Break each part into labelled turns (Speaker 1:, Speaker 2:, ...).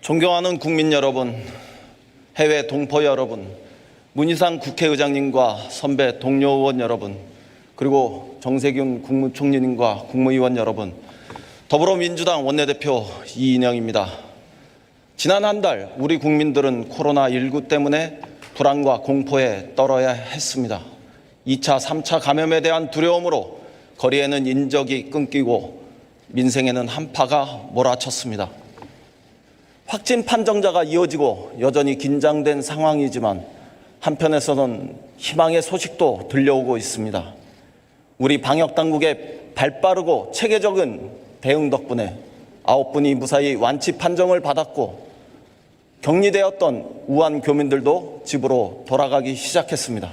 Speaker 1: 존경하는 국민 여러분, 해외 동포 여러분, 문희상 국회의장님과 선배 동료 의원 여러분, 그리고 정세균 국무총리님과 국무위원 여러분, 더불어민주당 원내대표 이인영입니다. 지난 한 달 우리 국민들은 코로나19 때문에 불안과 공포에 떨어야 했습니다. 2차, 3차 감염에 대한 두려움으로 거리에는 인적이 끊기고 민생에는 한파가 몰아쳤습니다. 확진 판정자가 이어지고 여전히 긴장된 상황이지만 한편에서는 희망의 소식도 들려오고 있습니다. 우리 방역당국의 발빠르고 체계적인 대응 덕분에 9분이 무사히 완치 판정을 받았고 격리되었던 우한 교민들도 집으로 돌아가기 시작했습니다.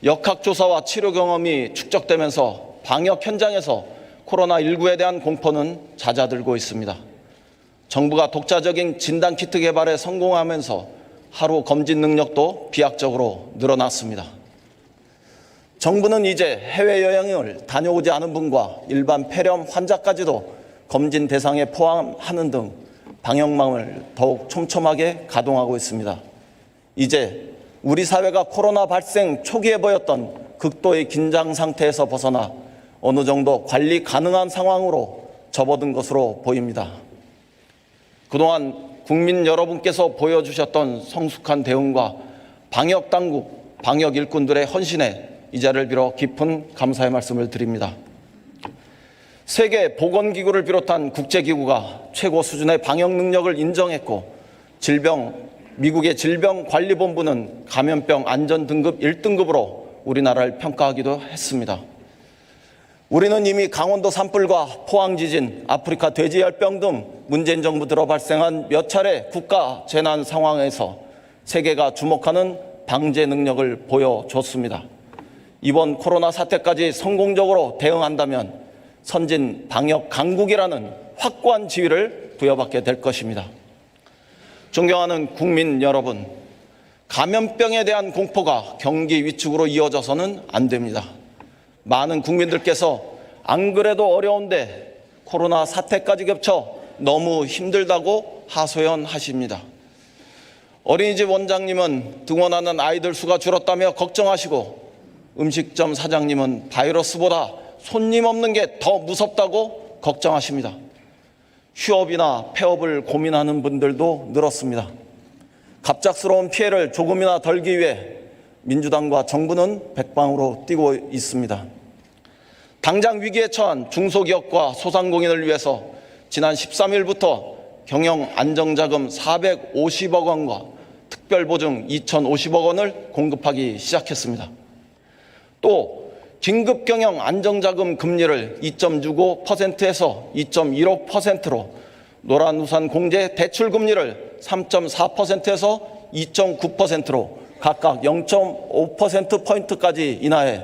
Speaker 1: 역학조사와 치료 경험이 축적되면서 방역 현장에서 코로나19에 대한 공포는 잦아들고 있습니다. 정부가 독자적인 진단키트 개발에 성공하면서 하루 검진 능력도 비약적으로 늘어났습니다. 정부는 이제 해외여행을 다녀오지 않은 분과 일반 폐렴 환자까지도 검진 대상에 포함하는 등 방역망을 더욱 촘촘하게 가동하고 있습니다. 이제 우리 사회가 코로나 발생 초기에 보였던 극도의 긴장 상태에서 벗어나 어느 정도 관리 가능한 상황으로 접어든 것으로 보입니다. 그동안 국민 여러분께서 보여주셨던 성숙한 대응과 방역당국, 방역 일꾼들의 헌신에 이 자리를 빌어 깊은 감사의 말씀을 드립니다. 세계보건기구를 비롯한 국제기구가 최고 수준의 방역 능력을 인정했고 미국의 질병관리본부는 감염병 안전등급 1등급으로 우리나라를 평가하기도 했습니다. 우리는 이미 강원도 산불과 포항 지진, 아프리카 돼지열병 등 문재인 정부 들어 발생한 몇 차례 국가 재난 상황에서 세계가 주목하는 방제 능력을 보여줬습니다. 이번 코로나 사태까지 성공적으로 대응한다면 선진 방역 강국이라는 확고한 지위를 부여받게 될 것입니다. 존경하는 국민 여러분, 감염병에 대한 공포가 경기 위축으로 이어져서는 안 됩니다. 많은 국민들께서 안 그래도 어려운데 코로나 사태까지 겹쳐 너무 힘들다고 하소연하십니다. 어린이집 원장님은 등원하는 아이들 수가 줄었다며 걱정하시고 음식점 사장님은 바이러스보다 손님 없는 게 더 무섭다고 걱정하십니다. 휴업이나 폐업을 고민하는 분들도 늘었습니다. 갑작스러운 피해를 조금이나 덜기 위해 민주당과 정부는 백방으로 뛰고 있습니다. 당장 위기에 처한 중소기업과 소상공인을 위해서 지난 13일부터 경영안정자금 450억 원과 특별보증 2,050억 원을 공급하기 시작했습니다. 또 긴급경영안정자금 금리를 2.65%에서 2.15%로 노란우산 공제 대출금리를 3.4%에서 2.9%로 각각 0.5%포인트까지 인하해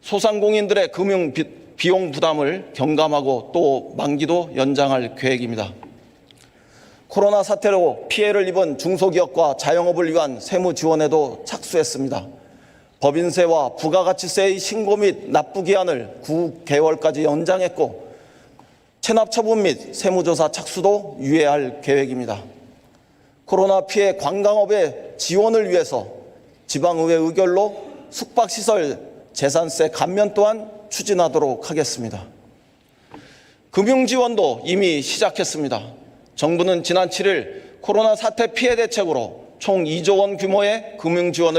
Speaker 1: 소상공인들의 금융 비용 부담을 경감하고 또 만기도 연장할 계획입니다. 코로나 사태로 피해를 입은 중소기업과 자영업을 위한 세무 지원에도 착수했습니다. 법인세와 부가가치세의 신고 및 납부 기한을 9개월까지 연장했고 체납 처분 및 세무조사 착수도 유예할 계획입니다. 코로나 피해 관광업의 지원을 위해서 지방의회 의결로 숙박시설 재산세 감면 또한 추진하도록 하겠습니다. 금융지원도 이미 시작했습니다. 정부는 지난 7일 코로나 사태 피해 대책으로 총 2조 원 규모의 금융지원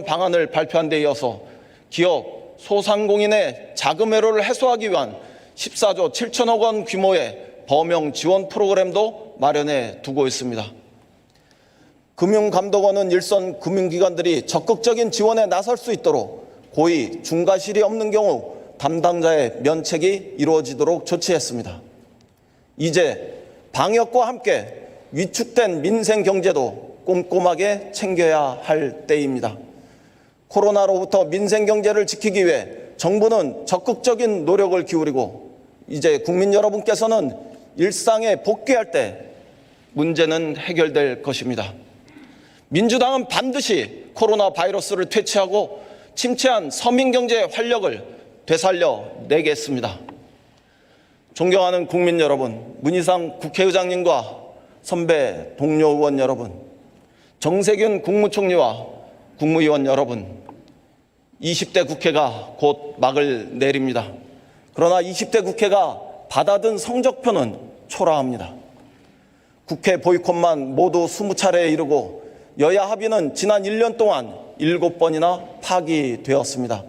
Speaker 1: 방안을 발표한 데 이어서 기업, 소상공인의 자금 회로를 해소하기 위한 14조 7천억 원 규모의 범용 지원 프로그램도 마련해 두고 있습니다. 금융감독원은 일선 금융기관들이 적극적인 지원에 나설 수 있도록 고의, 중과실이 없는 경우 담당자의 면책이 이루어지도록 조치했습니다. 이제 방역과 함께 위축된 민생 경제도 꼼꼼하게 챙겨야 할 때입니다. 코로나로부터 민생 경제를 지키기 위해 정부는 적극적인 노력을 기울이고 이제 국민 여러분께서는 일상에 복귀할 때 문제는 해결될 것입니다. 민주당은 반드시 코로나 바이러스를 퇴치하고 침체한 서민경제의 활력을 되살려 내겠습니다. 존경하는 국민 여러분, 문희상 국회의장님과 선배 동료 의원 여러분, 정세균 국무총리와 국무위원 여러분, 20대 국회가 곧 막을 내립니다. 그러나 20대 국회가 받아든 성적표는 초라합니다. 국회 보이콧만 모두 20차례에 이르고 여야 합의는 지난 1년 동안 7번이나 파기되었습니다.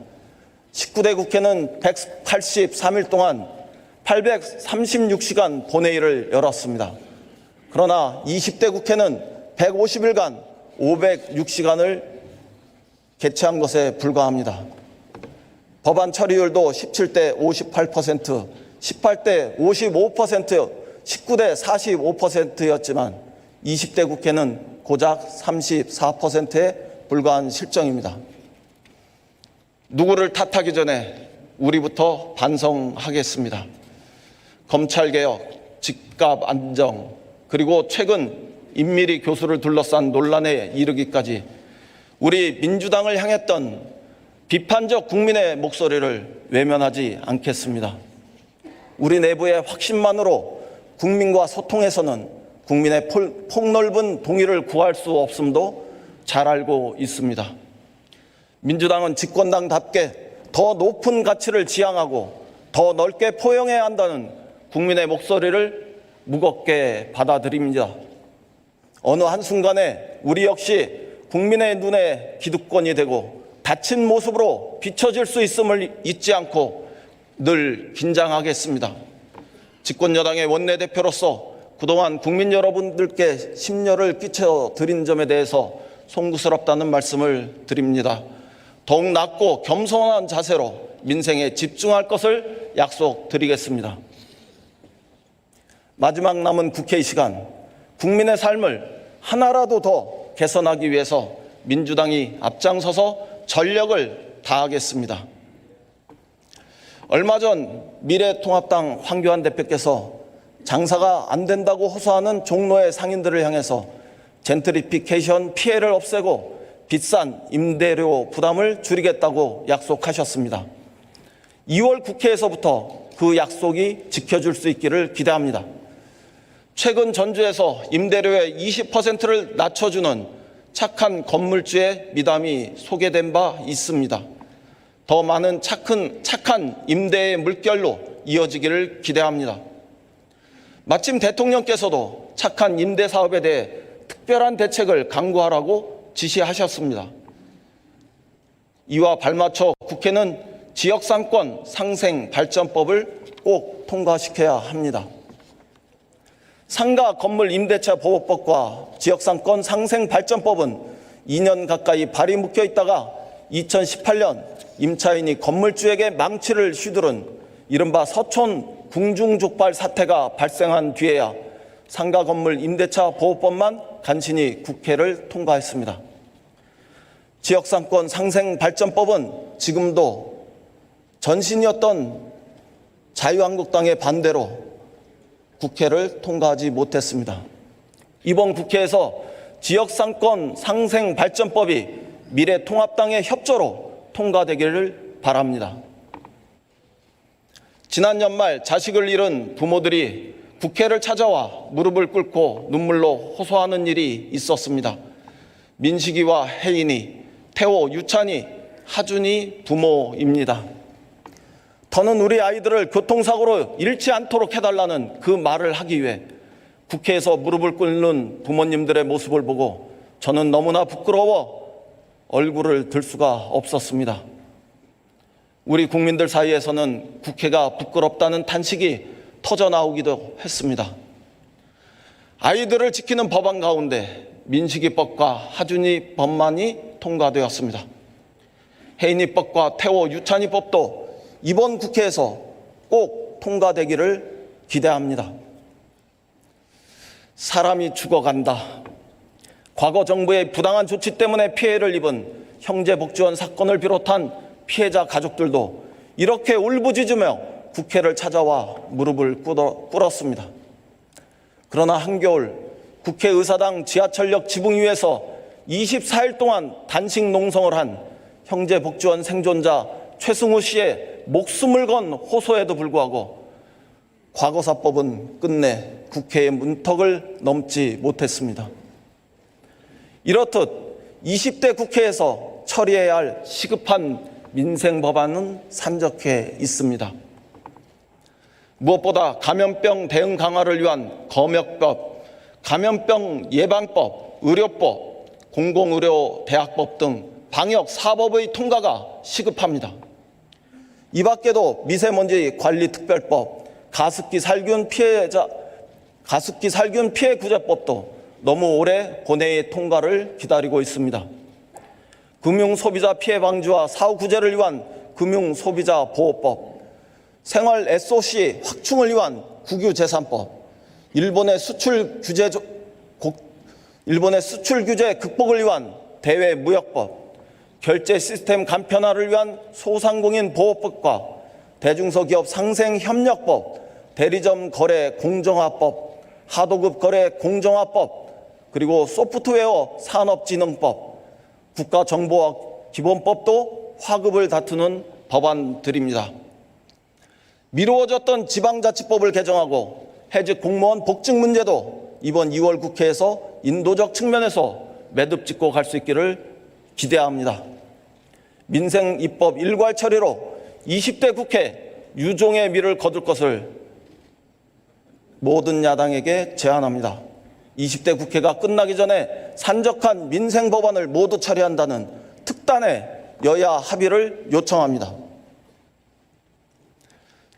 Speaker 1: 19대 국회는 183일 동안 836시간 본회의를 열었습니다. 그러나 20대 국회는 150일간 506시간을 개최한 것에 불과합니다. 법안 처리율도 17대 58%, 18대 55%, 19대 45%였지만 20대 국회는 고작 34%에 불과한 실정입니다. 누구를 탓하기 전에 우리부터 반성하겠습니다. 검찰개혁, 집값 안정, 그리고 최근 임미리 교수를 둘러싼 논란에 이르기까지 우리 민주당을 향했던 비판적 국민의 목소리를 외면하지 않겠습니다. 우리 내부의 확신만으로 국민과 소통해서는 국민의 폭넓은 동의를 구할 수 없음도 잘 알고 있습니다. 민주당은 집권당답게 더 높은 가치를 지향하고 더 넓게 포용해야 한다는 국민의 목소리를 무겁게 받아들입니다. 어느 한순간에 우리 역시 국민의 눈에 기득권이 되고 다친 모습으로 비춰질 수 있음을 잊지 않고 늘 긴장하겠습니다. 집권여당의 원내대표로서 그동안 국민 여러분들께 심려를 끼쳐드린 점에 대해서 송구스럽다는 말씀을 드립니다. 더욱 낮고 겸손한 자세로 민생에 집중할 것을 약속드리겠습니다. 마지막 남은 국회 시간, 국민의 삶을 하나라도 더 개선하기 위해서 민주당이 앞장서서 전력을 다하겠습니다. 얼마 전 미래통합당 황교안 대표께서 장사가 안 된다고 호소하는 종로의 상인들을 향해서 젠트리피케이션 피해를 없애고 비싼 임대료 부담을 줄이겠다고 약속하셨습니다. 2월 국회에서부터 그 약속이 지켜질 수 있기를 기대합니다. 최근 전주에서 임대료의 20%를 낮춰주는 착한 건물주의 미담이 소개된 바 있습니다. 더 많은 착한 임대의 물결로 이어지기를 기대합니다. 마침 대통령께서도 착한 임대 사업에 대해 특별한 대책을 강구하라고 지시하셨습니다. 이와 발맞춰 국회는 지역상권 상생 발전법을 꼭 통과시켜야 합니다. 상가 건물 임대차 보호법과 지역상권 상생 발전법은 2년 가까이 발이 묶여 있다가 2018년 임차인이 건물주에게 망치를 휘두른 이른바 서촌 궁중족발 사태가 발생한 뒤에야 상가 건물 임대차 보호법만 간신히 국회를 통과했습니다. 지역상권 상생 발전법은 지금도 전신이었던 자유한국당의 반대로 국회를 통과하지 못했습니다. 이번 국회에서 지역상권 상생 발전법이 미래통합당의 협조로 통과되기를 바랍니다. 지난 연말 자식을 잃은 부모들이 국회를 찾아와 무릎을 꿇고 눈물로 호소하는 일이 있었습니다. 민식이와 혜인이, 태호, 유찬이, 하준이 부모입니다. 더는 우리 아이들을 교통사고로 잃지 않도록 해달라는 그 말을 하기 위해 국회에서 무릎을 꿇는 부모님들의 모습을 보고 저는 너무나 부끄러워 얼굴을 들 수가 없었습니다. 우리 국민들 사이에서는 국회가 부끄럽다는 탄식이 터져나오기도 했습니다. 아이들을 지키는 법안 가운데 민식이법과 하준이 법만이 통과되었습니다. 혜인이법과 태호, 유찬이법도 이번 국회에서 꼭 통과되기를 기대합니다. 사람이 죽어간다. 과거 정부의 부당한 조치 때문에 피해를 입은 형제복지원 사건을 비롯한 피해자 가족들도 이렇게 울부짖으며 국회를 찾아와 무릎을 꿇었습니다. 그러나 한겨울 국회의사당 지하철역 지붕 위에서 24일 동안 단식 농성을 한 형제복지원 생존자 최승우 씨의 목숨을 건 호소에도 불구하고 과거사법은 끝내 국회의 문턱을 넘지 못했습니다. 이렇듯 20대 국회에서 처리해야 할 시급한 민생 법안은 산적해 있습니다. 무엇보다 감염병 대응 강화를 위한 검역법, 감염병 예방법, 의료법, 공공의료대학법 등 방역 사법의 통과가 시급합니다. 이 밖에도 미세먼지 관리특별법, 가습기 살균 피해 구제법도 너무 오래 본회의 통과를 기다리고 있습니다. 금융소비자 피해 방지와 사후 구제를 위한 금융소비자 보호법, 생활 SOC 확충을 위한 국유재산법, 일본의 수출 규제 극복을 위한 대외무역법, 결제 시스템 간편화를 위한 소상공인 보호법과 대중소기업 상생협력법, 대리점 거래 공정화법, 하도급 거래 공정화법, 그리고 소프트웨어 산업진흥법, 국가정보기본법도 화급을 다투는 법안들입니다. 미루어졌던 지방자치법을 개정하고 해직 공무원 복직 문제도 이번 2월 국회에서 인도적 측면에서 매듭 짓고 갈 수 있기를 기대합니다. 민생 입법 일괄 처리로 20대 국회 유종의 미를 거둘 것을 모든 야당에게 제안합니다. 20대 국회가 끝나기 전에 산적한 민생 법안을 모두 처리한다는 특단의 여야 합의를 요청합니다.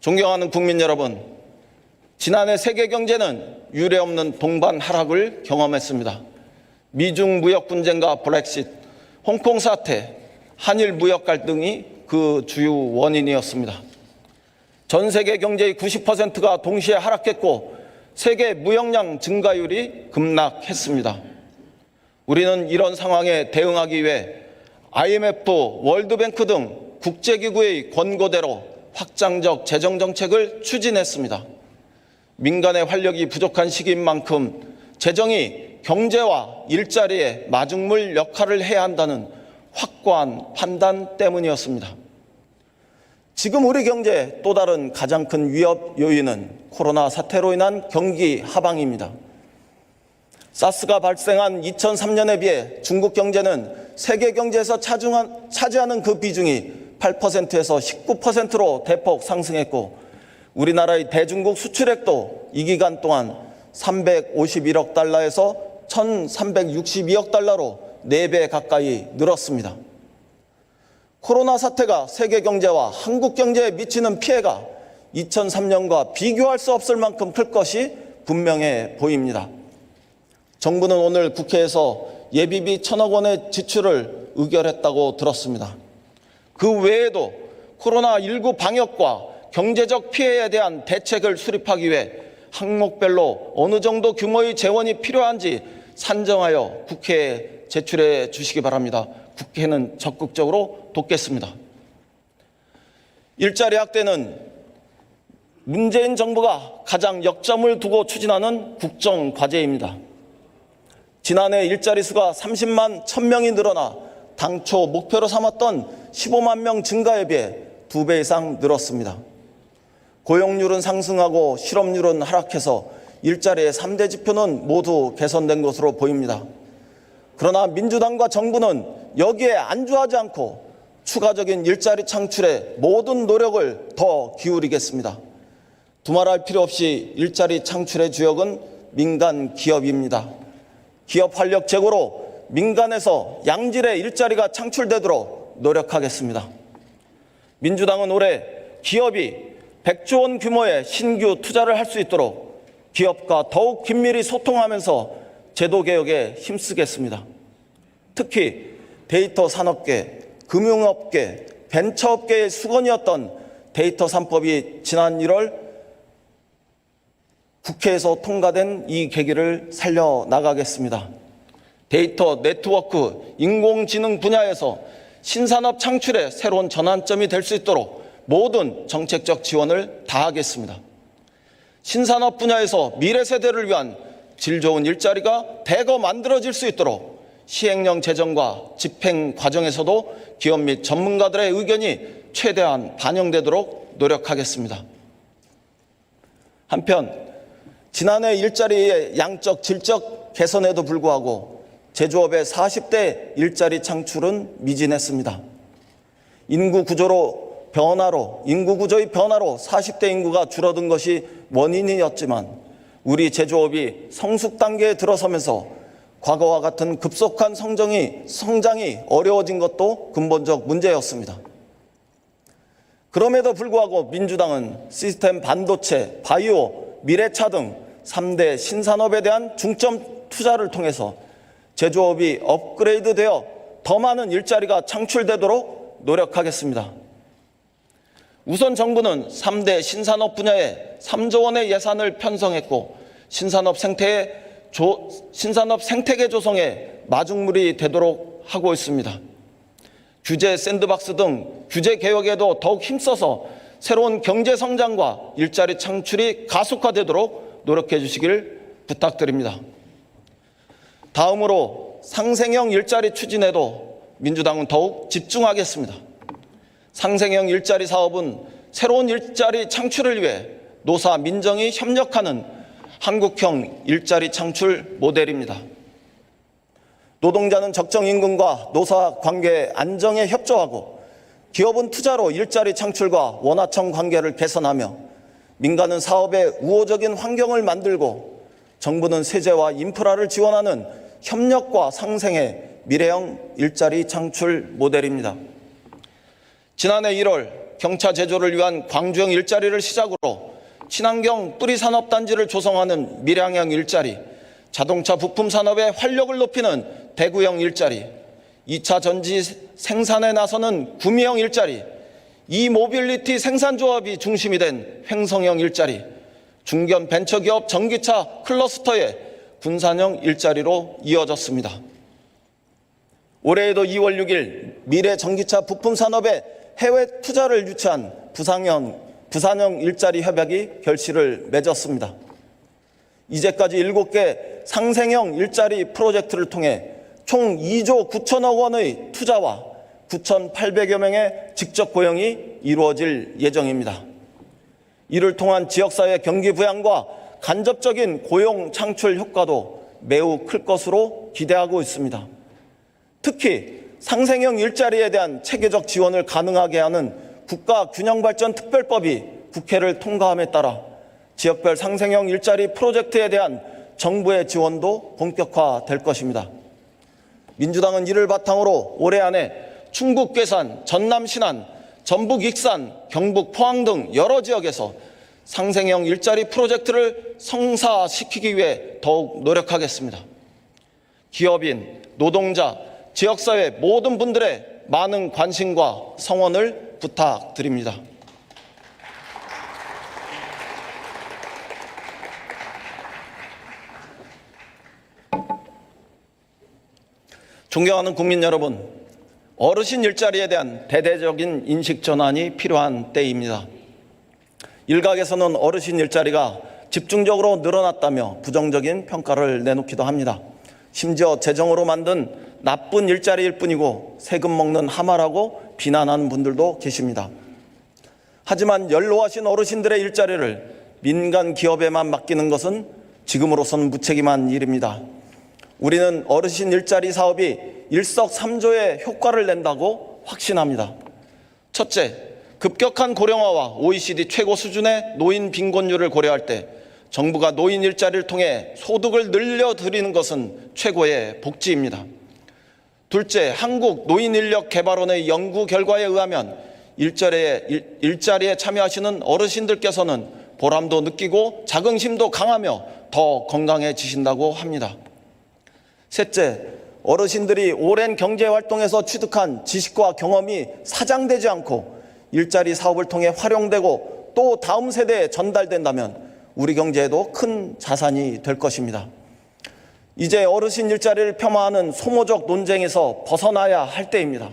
Speaker 1: 존경하는 국민 여러분, 지난해 세계 경제는 유례없는 동반 하락을 경험했습니다. 미중 무역 분쟁과 브렉sit, 홍콩 사태, 한일 무역 갈등이 그 주요 원인이었습니다. 전 세계 경제의 90%가 동시에 하락했고 세계 무역량 증가율이 급락했습니다. 우리는 이런 상황에 대응하기 위해 IMF, 월드뱅크 등 국제기구의 권고대로 확장적 재정정책을 추진했습니다. 민간의 활력이 부족한 시기인 만큼 재정이 경제와 일자리에 마중물 역할을 해야 한다는 확고한 판단 때문이었습니다. 지금 우리 경제의 또 다른 가장 큰 위협 요인은 코로나 사태로 인한 경기 하방입니다. 사스가 발생한 2003년에 비해 중국 경제는 세계 경제에서 차지하는 그 비중이 8%에서 19%로 대폭 상승했고 우리나라의 대중국 수출액도 이 기간 동안 351억 달러에서 1,362억 달러로 4배 가까이 늘었습니다. 코로나 사태가 세계 경제와 한국 경제에 미치는 피해가 2003년과 비교할 수 없을 만큼 클 것이 분명해 보입니다. 정부는 오늘 국회에서 예비비 1,000억 원의 지출을 의결했다고 들었습니다. 그 외에도 코로나19 방역과 경제적 피해에 대한 대책을 수립하기 위해 항목별로 어느 정도 규모의 재원이 필요한지 산정하여 국회에 제출해 주시기 바랍니다. 국회는 적극적으로 돕겠습니다. 일자리 확대는 문재인 정부가 가장 역점을 두고 추진하는 국정과제입니다. 지난해 일자리 수가 30만 1,000명이 늘어나 당초 목표로 삼았던 15만 명 증가에 비해 2배 이상 늘었습니다. 고용률은 상승하고 실업률은 하락해서 일자리의 3대 지표는 모두 개선된 것으로 보입니다. 그러나 민주당과 정부는 여기에 안주하지 않고 추가적인 일자리 창출에 모든 노력을 더 기울이겠습니다. 두말할 필요 없이 일자리 창출의 주역은 민간 기업입니다. 기업 활력 제고로 민간에서 양질의 일자리가 창출되도록 노력하겠습니다. 민주당은 올해 기업이 100조 원 규모의 신규 투자를 할 수 있도록 기업과 더욱 긴밀히 소통하면서 제도 개혁에 힘쓰겠습니다. 특히 데이터 산업계, 금융업계, 벤처업계의 수건이었던 데이터 3법이 지난 1월 국회에서 통과된 이 계기를 살려나가겠습니다. 데이터 네트워크, 인공지능 분야에서 신산업 창출의 새로운 전환점이 될 수 있도록 모든 정책적 지원을 다하겠습니다. 신산업 분야에서 미래 세대를 위한 질 좋은 일자리가 대거 만들어질 수 있도록 시행령 제정과 집행 과정에서도 기업 및 전문가들의 의견이 최대한 반영되도록 노력하겠습니다. 한편 지난해 일자리의 양적 질적 개선에도 불구하고 제조업의 40대 일자리 창출은 미진했습니다. 인구 구조의 변화로 40대 인구가 줄어든 것이 원인이었지만 우리 제조업이 성숙 단계에 들어서면서 과거와 같은 급속한 성장이 어려워진 것도 근본적 문제였습니다. 그럼에도 불구하고 민주당은 시스템 반도체, 바이오, 미래차 등 3대 신산업에 대한 중점 투자를 통해서 제조업이 업그레이드되어 더 많은 일자리가 창출되도록 노력하겠습니다. 우선 정부는 3대 신산업 분야에 3조 원의 예산을 편성했고 신산업 생태계 조성에 마중물이 되도록 하고 있습니다. 규제 샌드박스 등 규제 개혁에도 더욱 힘써서 새로운 경제 성장과 일자리 창출이 가속화되도록 노력해 주시길 부탁드립니다. 다음으로 상생형 일자리 추진에도 민주당은 더욱 집중하겠습니다. 상생형 일자리 사업은 새로운 일자리 창출을 위해 노사, 민정이 협력하는 한국형 일자리 창출 모델입니다. 노동자는 적정 임금과 노사 관계 안정에 협조하고 기업은 투자로 일자리 창출과 원하청 관계를 개선하며 민간은 사업에 우호적인 환경을 만들고 정부는 세제와 인프라를 지원하는 협력과 상생의 미래형 일자리 창출 모델입니다. 지난해 1월 경차 제조를 위한 광주형 일자리를 시작으로 친환경 뿌리산업단지를 조성하는 밀양형 일자리, 자동차 부품 산업의 활력을 높이는 대구형 일자리, 2차 전지 생산에 나서는 구미형 일자리, 이모빌리티 생산조합이 중심이 된 횡성형 일자리, 중견 벤처기업 전기차 클러스터의 분산형 일자리로 이어졌습니다. 올해에도 2월 6일 미래 전기차 부품 산업의 해외 투자를 유치한 부산형 일자리 협약이 결실을 맺었습니다. 이제까지 7개 상생형 일자리 프로젝트를 통해 총 2조 9천억 원의 투자와 9,800여 명의 직접 고용이 이루어질 예정입니다. 이를 통한 지역사회 경기 부양과 간접적인 고용 창출 효과도 매우 클 것으로 기대하고 있습니다. 특히 상생형 일자리에 대한 체계적 지원을 가능하게 하는 국가균형발전특별법이 국회를 통과함에 따라 지역별 상생형 일자리 프로젝트에 대한 정부의 지원도 본격화될 것입니다. 민주당은 이를 바탕으로 올해 안에 충북 괴산, 전남 신안, 전북 익산, 경북 포항 등 여러 지역에서 상생형 일자리 프로젝트를 성사시키기 위해 더욱 노력하겠습니다. 기업인, 노동자, 지역사회 모든 분들의 많은 관심과 성원을 부탁드립니다. 존경하는 국민 여러분, 어르신 일자리에 대한 대대적인 인식 전환이 필요한 때입니다. 일각에서는 어르신 일자리가 집중적으로 늘어났다며 부정적인 평가를 내놓기도 합니다. 심지어 재정으로 만든 나쁜 일자리일 뿐이고 세금 먹는 하마라고 비난하는 분들도 계십니다. 하지만 연로하신 어르신들의 일자리를 민간 기업에만 맡기는 것은 지금으로선 무책임한 일입니다. 우리는 어르신 일자리 사업이 일석삼조의 효과를 낸다고 확신합니다. 첫째, 급격한 고령화와 OECD 최고 수준의 노인 빈곤율을 고려할 때 정부가 노인 일자리를 통해 소득을 늘려드리는 것은 최고의 복지입니다. 둘째, 한국노인인력개발원의 연구 결과에 의하면 일자리에 참여하시는 어르신들께서는 보람도 느끼고 자긍심도 강하며 더 건강해지신다고 합니다. 셋째, 어르신들이 오랜 경제활동에서 취득한 지식과 경험이 사장되지 않고 일자리 사업을 통해 활용되고 또 다음 세대에 전달된다면 우리 경제에도 큰 자산이 될 것입니다. 이제 어르신 일자리를 폄하하는 소모적 논쟁에서 벗어나야 할 때입니다.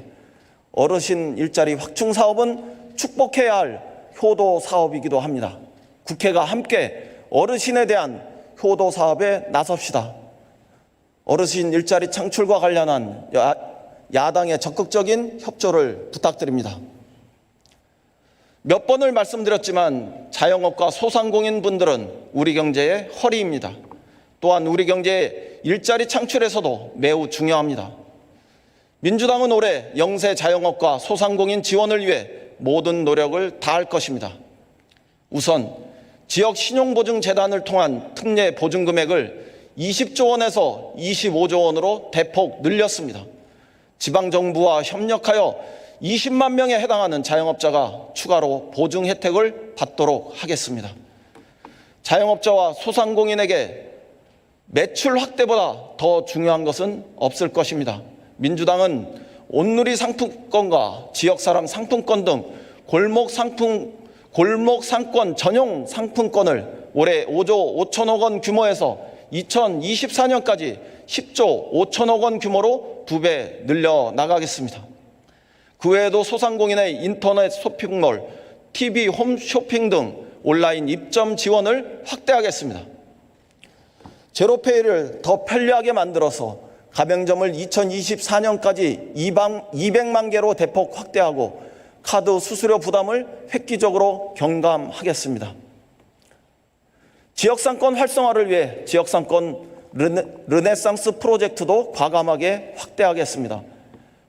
Speaker 1: 어르신 일자리 확충 사업은 축복해야 할 효도 사업이기도 합니다. 국회가 함께 어르신에 대한 효도 사업에 나섭시다. 어르신 일자리 창출과 관련한 야당의 적극적인 협조를 부탁드립니다. 몇 번을 말씀드렸지만 자영업과 소상공인분들은 우리 경제의 허리입니다. 또한 우리 경제의 일자리 창출에서도 매우 중요합니다. 민주당은 올해 영세 자영업과 소상공인 지원을 위해 모든 노력을 다할 것입니다. 우선 지역 신용보증재단을 통한 특례 보증금액을 20조 원에서 25조 원으로 대폭 늘렸습니다. 지방정부와 협력하여 20만 명에 해당하는 자영업자가 추가로 보증 혜택을 받도록 하겠습니다. 자영업자와 소상공인에게 매출 확대보다 더 중요한 것은 없을 것입니다. 민주당은 온누리 상품권과 지역사랑 상품권 등 골목 상권 전용 상품권을 올해 5조 5천억 원 규모에서 2024년까지 10조 5천억 원 규모로 2배 늘려나가겠습니다. 그 외에도 소상공인의 인터넷 쇼핑몰, TV 홈쇼핑 등 온라인 입점 지원을 확대하겠습니다. 제로페이를 더 편리하게 만들어서 가맹점을 2024년까지 200만 개로 대폭 확대하고 카드 수수료 부담을 획기적으로 경감하겠습니다. 지역상권 활성화를 위해 지역상권 르네상스 프로젝트도 과감하게 확대하겠습니다.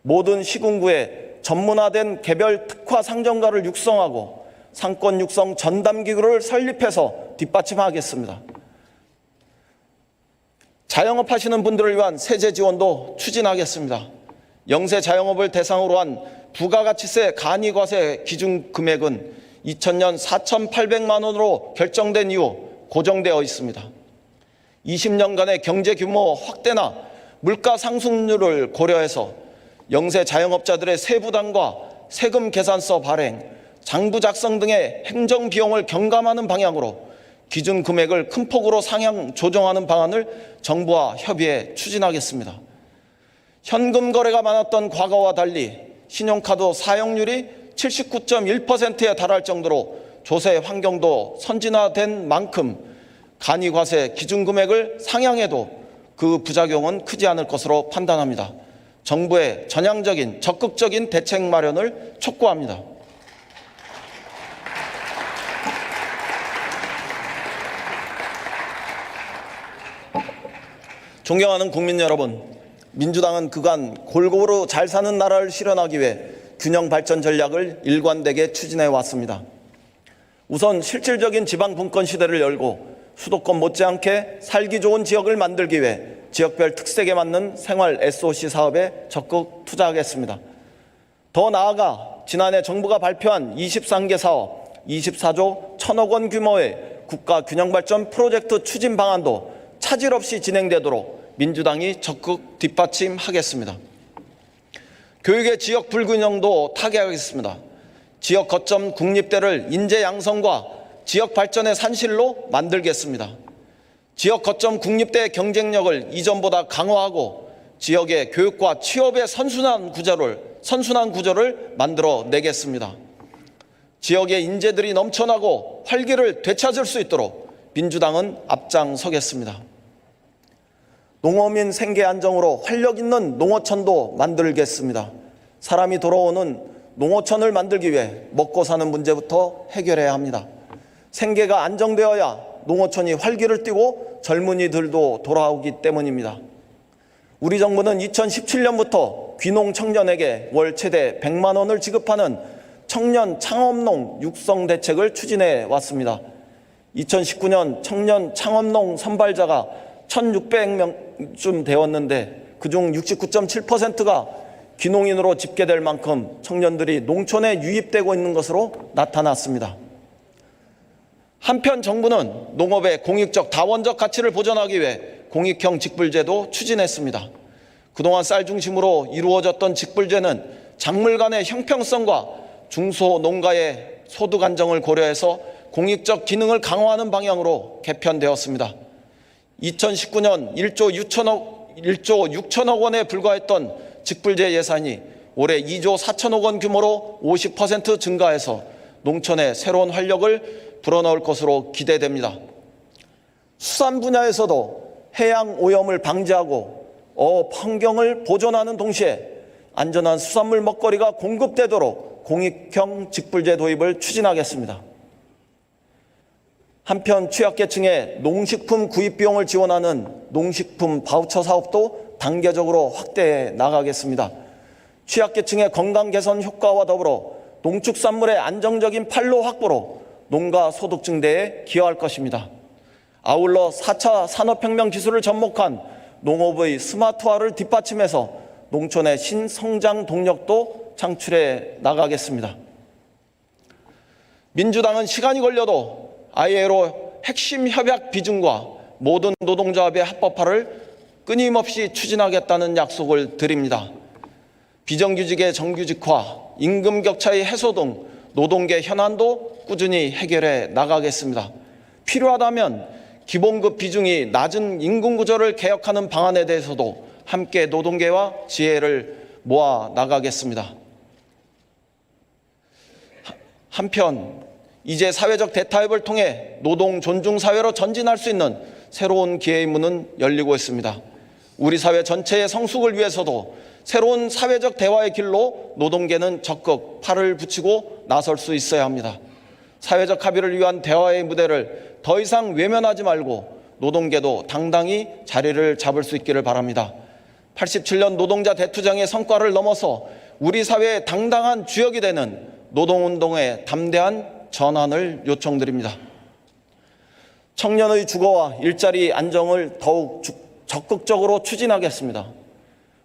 Speaker 1: 모든 시군구에 전문화된 개별 특화 상점가를 육성하고 상권 육성 전담기구를 설립해서 뒷받침하겠습니다. 자영업 하시는 분들을 위한 세제 지원도 추진하겠습니다. 영세 자영업을 대상으로 한 부가가치세 간이과세 기준 금액은 2000년 4,800만 원으로 결정된 이후 고정되어 있습니다. 20년간의 경제 규모 확대나 물가 상승률을 고려해서 영세 자영업자들의 세부담과 세금 계산서 발행, 장부 작성 등의 행정 비용을 경감하는 방향으로 기준 금액을 큰 폭으로 상향 조정하는 방안을 정부와 협의해 추진하겠습니다. 현금 거래가 많았던 과거와 달리 신용카드 사용률이 79.1%에 달할 정도로 조세 환경도 선진화된 만큼 간이과세 기준 금액을 상향해도 그 부작용은 크지 않을 것으로 판단합니다. 정부의 전향적인 적극적인 대책 마련을 촉구합니다. 존경하는 국민 여러분, 민주당은 그간 골고루 잘 사는 나라를 실현하기 위해 균형 발전 전략을 일관되게 추진해 왔습니다. 우선 실질적인 지방 분권 시대를 열고 수도권 못지않게 살기 좋은 지역을 만들기 위해 지역별 특색에 맞는 생활 SOC 사업에 적극 투자하겠습니다. 더 나아가 지난해 정부가 발표한 23개 사업 24조 1천억 원 규모의 국가 균형 발전 프로젝트 추진 방안도 차질 없이 진행되도록 민주당이 적극 뒷받침하겠습니다. 교육의 지역 불균형도 타개하겠습니다. 지역 거점 국립대를 인재 양성과 지역 발전의 산실로 만들겠습니다. 지역 거점 국립대 경쟁력을 이전보다 강화하고 지역의 교육과 취업의 선순환 구조를 만들어내겠습니다. 지역의 인재들이 넘쳐나고 활기를 되찾을 수 있도록 민주당은 앞장서겠습니다. 농어민 생계 안정으로 활력 있는 농어촌도 만들겠습니다. 사람이 돌아오는 농어촌을 만들기 위해 먹고 사는 문제부터 해결해야 합니다. 생계가 안정되어야 농어촌이 활기를 띠고 젊은이들도 돌아오기 때문입니다. 우리 정부는 2017년부터 귀농 청년에게 월 최대 100만 원을 지급하는 청년 창업농 육성 대책을 추진해 왔습니다. 2019년 청년 창업농 선발자가 1,600명쯤 되었는데 그중 69.7%가 귀농인으로 집계될 만큼 청년들이 농촌에 유입되고 있는 것으로 나타났습니다. 한편 정부는 농업의 공익적 다원적 가치를 보존하기 위해 공익형 직불제도 추진했습니다. 그동안 쌀 중심으로 이루어졌던 직불제는 작물 간의 형평성과 중소농가의 소득 안정을 고려해서 공익적 기능을 강화하는 방향으로 개편되었습니다. 2019년 1조 6천억 원에 불과했던 직불제 예산이 올해 2조 4천억 원 규모로 50% 증가해서 농촌에 새로운 활력을 불어넣을 것으로 기대됩니다. 수산 분야에서도 해양 오염을 방지하고 어업 환경을 보존하는 동시에 안전한 수산물 먹거리가 공급되도록 공익형 직불제 도입을 추진하겠습니다. 한편 취약계층의 농식품 구입 비용을 지원하는 농식품 바우처 사업도 단계적으로 확대해 나가겠습니다. 취약계층의 건강 개선 효과와 더불어 농축산물의 안정적인 판로 확보로 농가 소득 증대에 기여할 것입니다. 아울러 4차 산업혁명 기술을 접목한 농업의 스마트화를 뒷받침해서 농촌의 신성장 동력도 창출해 나가겠습니다. 민주당은 시간이 걸려도 ILO 핵심 협약 비준과 모든 노동조합의 합법화를 끊임없이 추진하겠다는 약속을 드립니다. 비정규직의 정규직화, 임금 격차의 해소 등 노동계 현안도 꾸준히 해결해 나가겠습니다. 필요하다면 기본급 비중이 낮은 임금 구조를 개혁하는 방안에 대해서도 함께 노동계와 지혜를 모아 나가겠습니다. 한편 이제 사회적 대타협을 통해 노동 존중 사회로 전진할 수 있는 새로운 기회의 문은 열리고 있습니다. 우리 사회 전체의 성숙을 위해서도 새로운 사회적 대화의 길로 노동계는 적극 팔을 붙이고 나설 수 있어야 합니다. 사회적 합의를 위한 대화의 무대를 더 이상 외면하지 말고 노동계도 당당히 자리를 잡을 수 있기를 바랍니다. 87년 노동자 대투쟁의 성과를 넘어서 우리 사회의 당당한 주역이 되는 노동운동의 담대한 전환을 요청드립니다. 청년의 주거와 일자리 안정을 더욱 적극적으로 추진하겠습니다.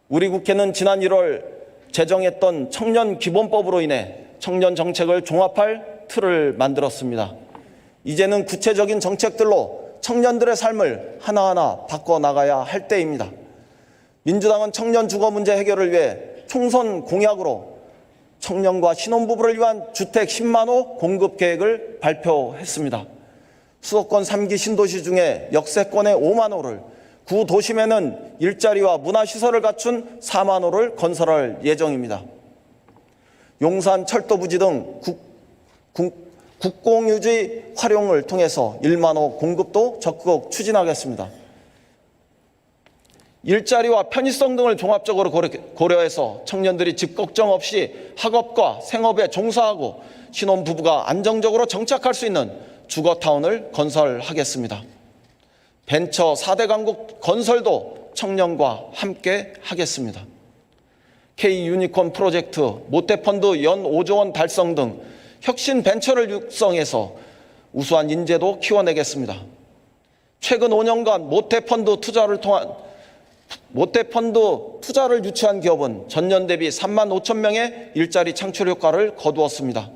Speaker 1: 우리 국회는 지난 1월 제정했던 청년 기본법으로 인해 청년 정책을 종합할 틀을 만들었습니다. 이제는 구체적인 정책들로 청년들의 삶을 하나하나 바꿔나가야 할 때입니다. 민주당은 청년 주거 문제 해결을 위해 총선 공약으로 청년과 신혼부부를 위한 주택 10만 호 공급 계획을 발표했습니다. 수도권 3기 신도시 중에 역세권의 5만 호를, 구도심에는 일자리와 문화시설을 갖춘 4만 호를 건설할 예정입니다. 용산 철도부지 등 국공유지 활용을 통해서 1만 호 공급도 적극 추진하겠습니다. 일자리와 편의성 등을 종합적으로 고려해서 청년들이 집 걱정 없이 학업과 생업에 종사하고 신혼부부가 안정적으로 정착할 수 있는 주거타운을 건설하겠습니다. 벤처 4대 강국 건설도 청년과 함께 하겠습니다. K유니콘 프로젝트, 모태펀드 연 5조 원 달성 등 혁신 벤처를 육성해서 우수한 인재도 키워내겠습니다. 최근 5년간 모태펀드 투자를 유치한 기업은 전년 대비 3만 5천 명의 일자리 창출 효과를 거두었습니다.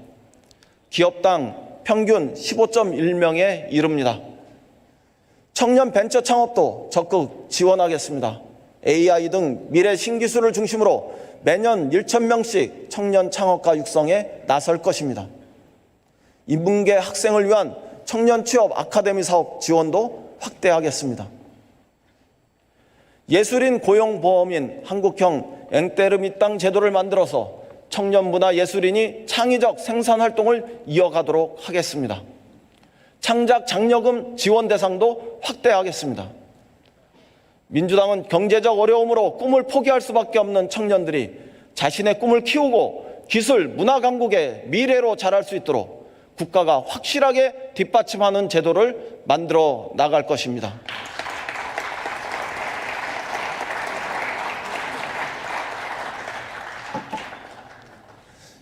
Speaker 1: 기업당 평균 15.1명에 이릅니다. 청년 벤처 창업도 적극 지원하겠습니다. AI 등 미래 신기술을 중심으로 매년 1,000명씩 청년 창업가 육성에 나설 것입니다. 인문계 학생을 위한 청년 취업 아카데미 사업 지원도 확대하겠습니다. 예술인 고용보험인 한국형 엥테르미땅 제도를 만들어서 청년 문화 예술인이 창의적 생산 활동을 이어가도록 하겠습니다. 창작 장려금 지원 대상도 확대하겠습니다. 민주당은 경제적 어려움으로 꿈을 포기할 수밖에 없는 청년들이 자신의 꿈을 키우고 기술, 문화 강국의 미래로 자랄 수 있도록 국가가 확실하게 뒷받침하는 제도를 만들어 나갈 것입니다.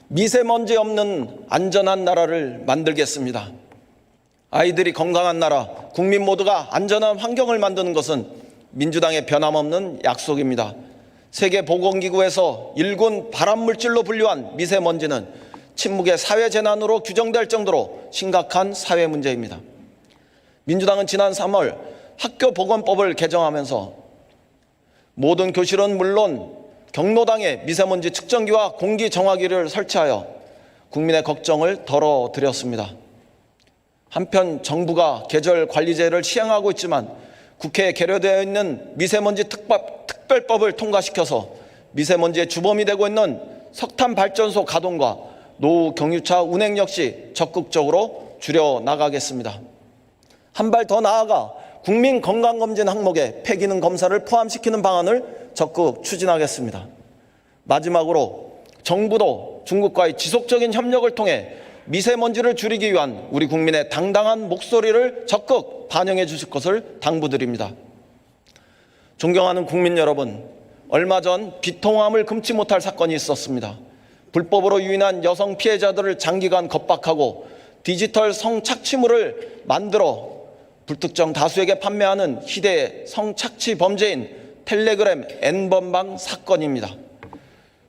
Speaker 1: 미세먼지 없는 안전한 나라를 만들겠습니다. 아이들이 건강한 나라, 국민 모두가 안전한 환경을 만드는 것은 민주당의 변함없는 약속입니다. 세계보건기구에서 1군 발암물질로 분류한 미세먼지는 침묵의 사회재난으로 규정될 정도로 심각한 사회 문제입니다. 민주당은 지난 3월 학교보건법을 개정하면서 모든 교실은 물론 경로당에 미세먼지 측정기와 공기 정화기를 설치하여 국민의 걱정을 덜어드렸습니다. 한편 정부가 계절관리제를 시행하고 있지만 국회에 계류되어 있는 미세먼지 특별법을 통과시켜서 미세먼지의 주범이 되고 있는 석탄발전소 가동과 노후 경유차 운행 역시 적극적으로 줄여나가겠습니다. 한 발 더 나아가 국민건강검진 항목에 폐기능 검사를 포함시키는 방안을 적극 추진하겠습니다. 마지막으로 정부도 중국과의 지속적인 협력을 통해 미세먼지를 줄이기 위한 우리 국민의 당당한 목소리를 적극 반영해 주실 것을 당부드립니다. 존경하는 국민 여러분, 얼마 전 비통함을 금치 못할 사건이 있었습니다. 불법으로 유인한 여성 피해자들을 장기간 겁박하고 디지털 성착취물을 만들어 불특정 다수에게 판매하는 희대의 성착취 범죄인 텔레그램 N번방 사건입니다.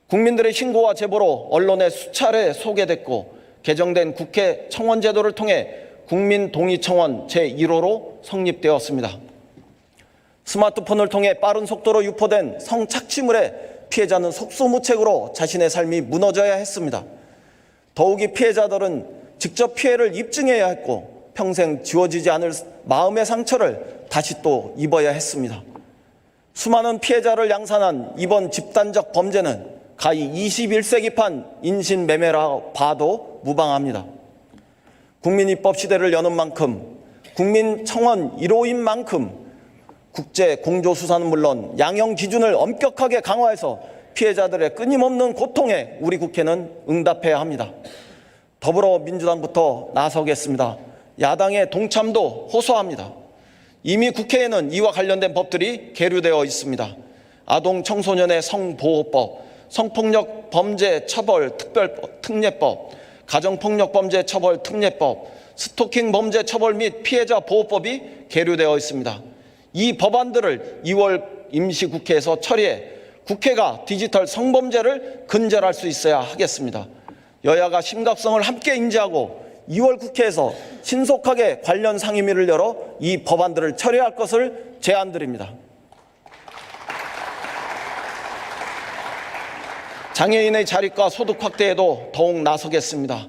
Speaker 1: 국민들의 신고와 제보로 언론에 수차례 소개됐고 개정된 국회 청원제도를 통해 국민동의청원 제1호로 성립되었습니다. 스마트폰을 통해 빠른 속도로 유포된 성착취물에 피해자는 속수무책으로 자신의 삶이 무너져야 했습니다. 더욱이 피해자들은 직접 피해를 입증해야 했고 평생 지워지지 않을 마음의 상처를 다시 또 입어야 했습니다. 수많은 피해자를 양산한 이번 집단적 범죄는 가히 21세기판 인신매매라 봐도 무방합니다. 국민입법 시대를 여는 만큼, 국민청원 1호인 만큼 국제 공조수사는 물론 양형 기준을 엄격하게 강화해서 피해자들의 끊임없는 고통에 우리 국회는 응답해야 합니다. 더불어민주당부터 나서겠습니다. 야당의 동참도 호소합니다. 이미 국회에는 이와 관련된 법들이 계류되어 있습니다. 아동 청소년의 성보호법, 성폭력 범죄 처벌 특례법, 가정폭력 범죄 처벌 특례법, 스토킹 범죄 처벌 및 피해자 보호법이 계류되어 있습니다. 이 법안들을 2월 임시국회에서 처리해 국회가 디지털 성범죄를 근절할 수 있어야 하겠습니다. 여야가 심각성을 함께 인지하고 2월 국회에서 신속하게 관련 상임위를 열어 이 법안들을 처리할 것을 제안드립니다. 장애인의 자립과 소득 확대에도 더욱 나서겠습니다.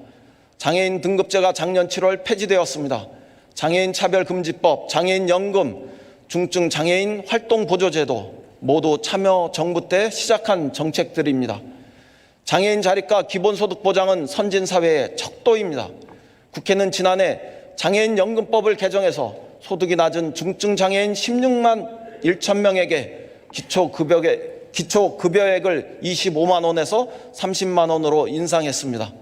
Speaker 1: 장애인 등급제가 작년 7월 폐지되었습니다. 장애인 차별금지법, 장애인연금, 중증 장애인 활동보조제도 모두 참여정부 때 시작한 정책들입니다. 장애인 자립과 기본소득 보장은 선진사회의 척도입니다. 국회는 지난해 장애인연금법을 개정해서 소득이 낮은 중증 장애인 16만 1천 명에게 기초급여액을 25만 원에서 30만 원으로 인상했습니다.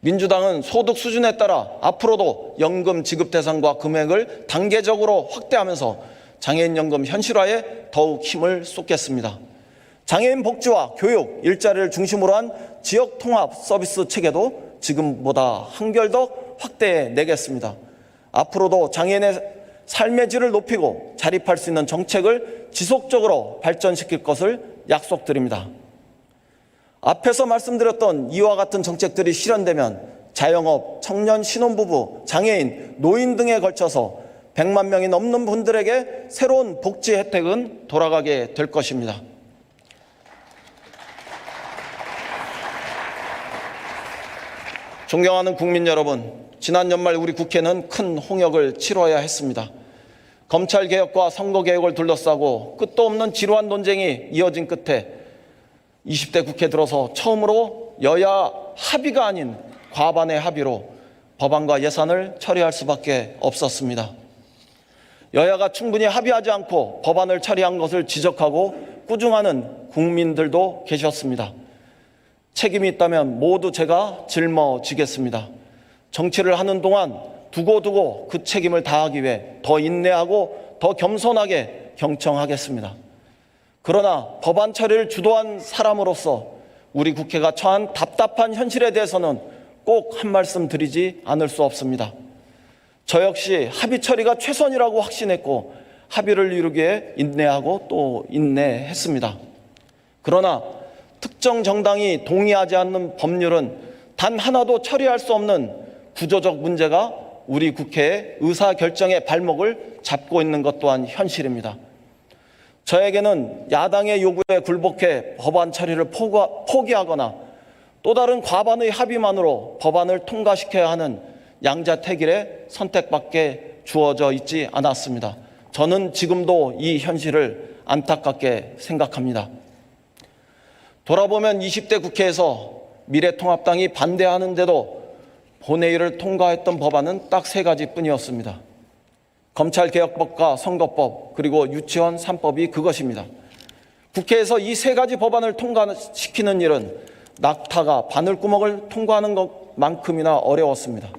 Speaker 1: 민주당은 소득 수준에 따라 앞으로도 연금 지급 대상과 금액을 단계적으로 확대하면서 장애인연금 현실화에 더욱 힘을 쏟겠습니다. 장애인 복지와 교육, 일자리를 중심으로 한 지역 통합 서비스 체계도 지금보다 한결 더 확대해 내겠습니다. 앞으로도 장애인의 삶의 질을 높이고 자립할 수 있는 정책을 지속적으로 발전시킬 것을 약속드립니다. 앞에서 말씀드렸던 이와 같은 정책들이 실현되면 자영업, 청년 신혼부부, 장애인, 노인 등에 걸쳐서 100만 명이 넘는 분들에게 새로운 복지 혜택은 돌아가게 될 것입니다. 존경하는 국민 여러분, 지난 연말 우리 국회는 큰 홍역을 치러야 했습니다. 검찰개혁과 선거개혁을 둘러싸고 끝도 없는 지루한 논쟁이 이어진 끝에 20대 국회 들어서 처음으로 여야 합의가 아닌 과반의 합의로 법안과 예산을 처리할 수밖에 없었습니다. 여야가 충분히 합의하지 않고 법안을 처리한 것을 지적하고 꾸중하는 국민들도 계셨습니다. 책임이 있다면 모두 제가 짊어지겠습니다. 정치를 하는 동안 두고두고 그 책임을 다하기 위해 더 인내하고 더 겸손하게 경청하겠습니다. 그러나 법안 처리를 주도한 사람으로서 우리 국회가 처한 답답한 현실에 대해서는 꼭 한 말씀 드리지 않을 수 없습니다. 저 역시 합의 처리가 최선이라고 확신했고 합의를 이루기 위해 인내하고 또 인내했습니다. 그러나 특정 정당이 동의하지 않는 법률은 단 하나도 처리할 수 없는 구조적 문제가 우리 국회의 의사결정의 발목을 잡고 있는 것 또한 현실입니다. 저에게는 야당의 요구에 굴복해 법안 처리를 포기하거나 또 다른 과반의 합의만으로 법안을 통과시켜야 하는 양자택일의 선택밖에 주어져 있지 않았습니다. 저는 지금도 이 현실을 안타깝게 생각합니다. 돌아보면 20대 국회에서 미래통합당이 반대하는데도 본회의를 통과했던 법안은 딱 3가지 뿐이었습니다. 검찰개혁법과 선거법 그리고 유치원 3법이 그것입니다. 국회에서 이 3가지 법안을 통과시키는 일은 낙타가 바늘구멍을 통과하는 것만큼이나 어려웠습니다.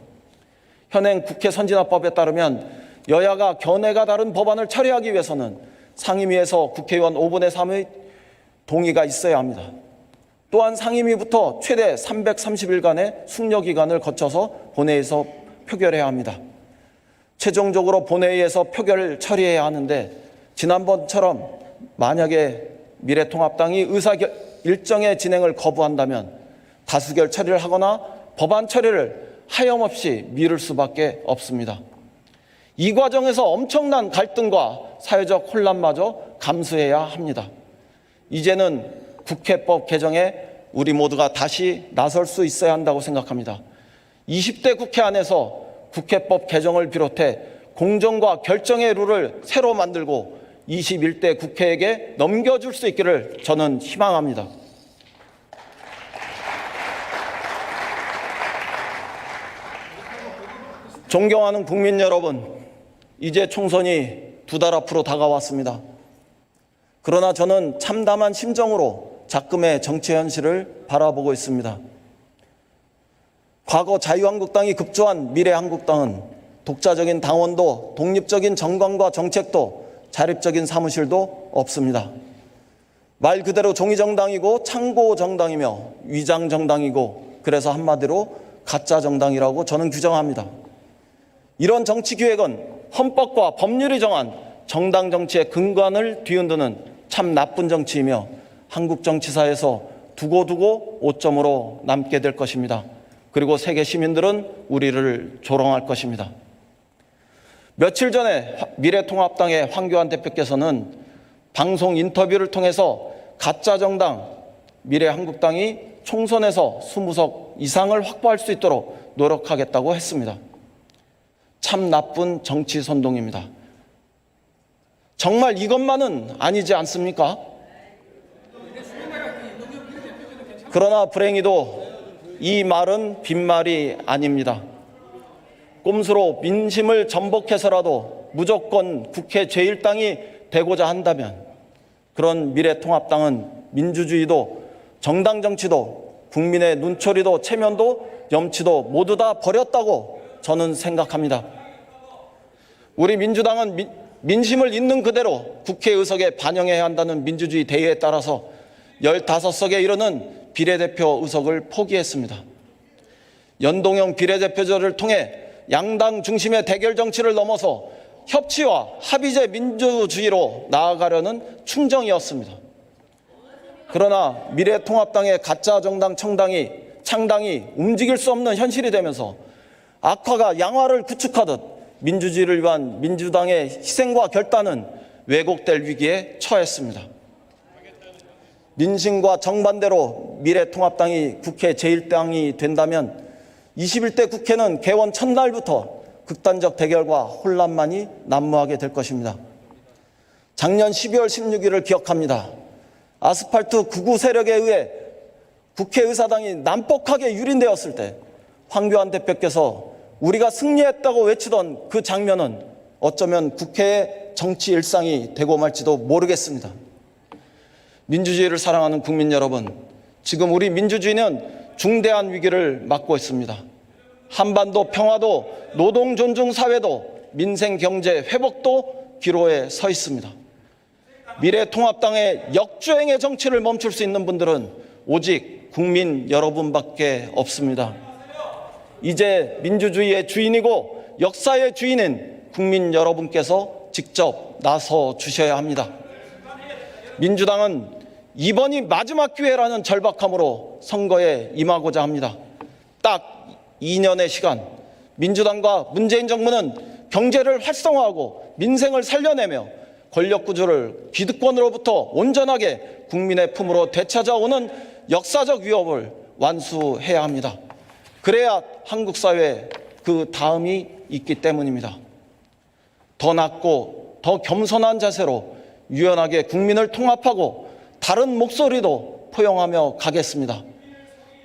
Speaker 1: 현행 국회 선진화법에 따르면 여야가 견해가 다른 법안을 처리하기 위해서는 상임위에서 국회의원 5분의 3의 동의가 있어야 합니다. 또한 상임위부터 최대 330일간의 숙려기간을 거쳐서 본회의에서 표결해야 합니다. 최종적으로 본회의에서 표결을 처리해야 하는데, 지난번처럼 만약에 미래통합당이 일정의 진행을 거부한다면 다수결 처리를 하거나 법안 처리를 하염없이 미룰 수밖에 없습니다. 이 과정에서 엄청난 갈등과 사회적 혼란마저 감수해야 합니다. 이제는 국회법 개정에 우리 모두가 다시 나설 수 있어야 한다고 생각합니다. 20대 국회 안에서 국회법 개정을 비롯해 공정과 결정의 룰을 새로 만들고 21대 국회에게 넘겨줄 수 있기를 저는 희망합니다. 존경하는 국민 여러분, 이제 총선이 2달 앞으로 다가왔습니다. 그러나 저는 참담한 심정으로 작금의 정치 현실을 바라보고 있습니다. 과거 자유한국당이 급조한 미래한국당은 독자적인 당원도, 독립적인 정관과 정책도, 자립적인 사무실도 없습니다. 말 그대로 종이정당이고 창고정당이며 위장정당이고, 그래서 한마디로 가짜정당이라고 저는 규정합니다. 이런 정치기획은 헌법과 법률이 정한 정당 정치의 근간을 뒤흔드는 참 나쁜 정치이며 한국 정치사에서 두고두고 오점으로 남게 될 것입니다. 그리고 세계 시민들은 우리를 조롱할 것입니다. 며칠 전에 미래통합당의 황교안 대표께서는 방송 인터뷰를 통해서 가짜 정당 미래한국당이 총선에서 20석 이상을 확보할 수 있도록 노력하겠다고 했습니다. 참 나쁜 정치 선동입니다. 정말 이것만은 아니지 않습니까? 그러나 불행히도 이 말은 빈말이 아닙니다. 꼼수로 민심을 전복해서라도 무조건 국회 제1당이 되고자 한다면 그런 미래통합당은 민주주의도 정당 정치도 국민의 눈초리도 체면도 염치도 모두 다 버렸다고 저는 생각합니다. 우리 민주당은 민심을 있는 그대로 국회 의석에 반영해야 한다는 민주주의 대의에 따라서 15석에 이르는 비례대표 의석을 포기했습니다. 연동형 비례대표제를 통해 양당 중심의 대결 정치를 넘어서 협치와 합의제 민주주의로 나아가려는 충정이었습니다. 그러나 미래통합당의 가짜 정당 창당이 움직일 수 없는 현실이 되면서 악화가 양화를 구축하듯 민주주의를 위한 민주당의 희생과 결단은 왜곡될 위기에 처했습니다. 민심과 정반대로 미래통합당이 국회 제1당이 된다면 21대 국회는 개원 첫날부터 극단적 대결과 혼란만이 난무하게 될 것입니다. 작년 12월 16일을 기억합니다. 아스팔트 극우 세력에 의해 국회의사당이 난폭하게 유린되었을 때 황교안 대표께서 우리가 승리했다고 외치던 그 장면은 어쩌면 국회의 정치 일상이 되고 말지도 모르겠습니다. 민주주의를 사랑하는 국민 여러분, 지금 우리 민주주의는 중대한 위기를 맞고 있습니다. 한반도 평화도 노동 존중 사회도 민생 경제 회복도 기로에 서 있습니다. 미래통합당의 역주행의 정치를 멈출 수 있는 분들은 오직 국민 여러분밖에 없습니다. 이제 민주주의의 주인이고 역사의 주인인 국민 여러분께서 직접 나서 주셔야 합니다. 민주당은 이번이 마지막 기회라는 절박함으로 선거에 임하고자 합니다. 딱 2년의 시간, 민주당과 문재인 정부는 경제를 활성화하고 민생을 살려내며 권력구조를 기득권으로부터 온전하게 국민의 품으로 되찾아오는 역사적 위협을 완수해야 합니다. 그래야 한국 사회에 그 다음이 있기 때문입니다. 더 낮고 더 겸손한 자세로 유연하게 국민을 통합하고 다른 목소리도 포용하며 가겠습니다.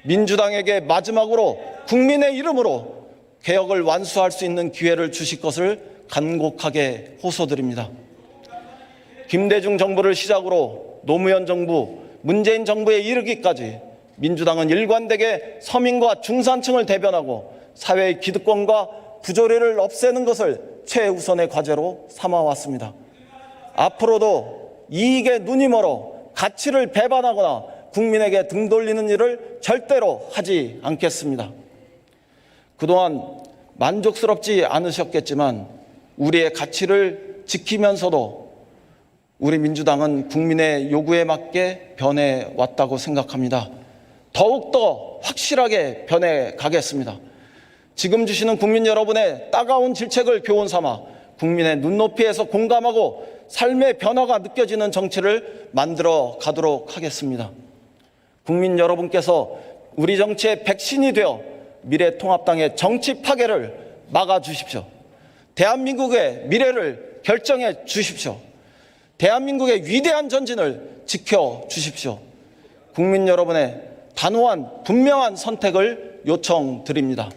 Speaker 1: 민주당에게 마지막으로 국민의 이름으로 개혁을 완수할 수 있는 기회를 주실 것을 간곡하게 호소드립니다. 김대중 정부를 시작으로 노무현 정부, 문재인 정부에 이르기까지 민주당은 일관되게 서민과 중산층을 대변하고 사회의 기득권과 부조리를 없애는 것을 최우선의 과제로 삼아왔습니다. 앞으로도 이익에 눈이 멀어 가치를 배반하거나 국민에게 등 돌리는 일을 절대로 하지 않겠습니다. 그동안 만족스럽지 않으셨겠지만 우리의 가치를 지키면서도 우리 민주당은 국민의 요구에 맞게 변해왔다고 생각합니다. 더욱더 확실하게 변해가겠습니다. 지금 주시는 국민 여러분의 따가운 질책을 교훈 삼아 국민의 눈높이에서 공감하고 삶의 변화가 느껴지는 정치를 만들어 가도록 하겠습니다. 국민 여러분께서 우리 정치의 백신이 되어 미래통합당의 정치 파괴를 막아주십시오. 대한민국의 미래를 결정해 주십시오. 대한민국의 위대한 전진을 지켜주십시오. 국민 여러분의 단호한 분명한 선택을 요청드립니다.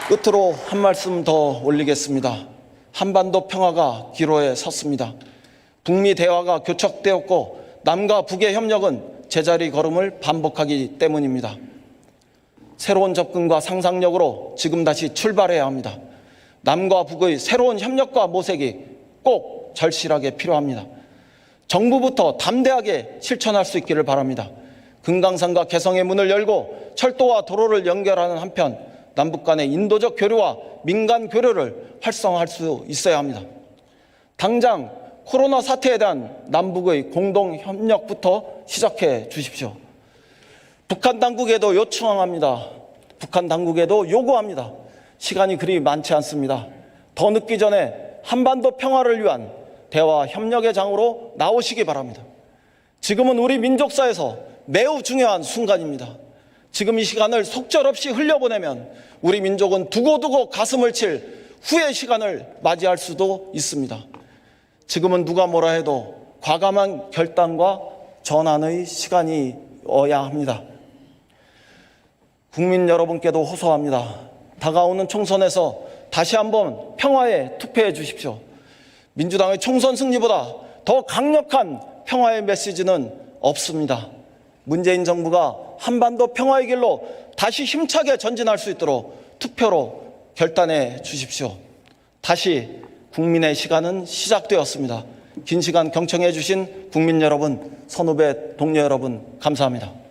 Speaker 1: 끝으로 한 말씀 더 올리겠습니다. 한반도 평화가 기로에 섰습니다. 북미 대화가 교착되었고 남과 북의 협력은 제자리 걸음을 반복하기 때문입니다. 새로운 접근과 상상력으로 지금 다시 출발해야 합니다. 남과 북의 새로운 협력과 모색이 꼭 절실하게 필요합니다. 정부부터 담대하게 실천할 수 있기를 바랍니다. 금강산과 개성의 문을 열고 철도와 도로를 연결하는 한편 남북 간의 인도적 교류와 민간 교류를 활성화할 수 있어야 합니다. 당장 코로나 사태에 대한 남북의 공동 협력부터 시작해 주십시오. 북한 당국에도 요청합니다. 북한 당국에도 요구합니다. 시간이 그리 많지 않습니다. 더 늦기 전에 한반도 평화를 위한 대화 협력의 장으로 나오시기 바랍니다. 지금은 우리 민족사에서 매우 중요한 순간입니다. 지금 이 시간을 속절없이 흘려보내면 우리 민족은 두고두고 가슴을 칠 후의 시간을 맞이할 수도 있습니다. 지금은 누가 뭐라 해도 과감한 결단과 전환의 시간이어야 합니다. 국민 여러분께도 호소합니다. 다가오는 총선에서 다시 한번 평화에 투표해 주십시오. 민주당의 총선 승리보다 더 강력한 평화의 메시지는 없습니다. 문재인 정부가 한반도 평화의 길로 다시 힘차게 전진할 수 있도록 투표로 결단해 주십시오. 다시 국민의 시간은 시작되었습니다. 긴 시간 경청해 주신 국민 여러분, 선후배 동료 여러분, 감사합니다.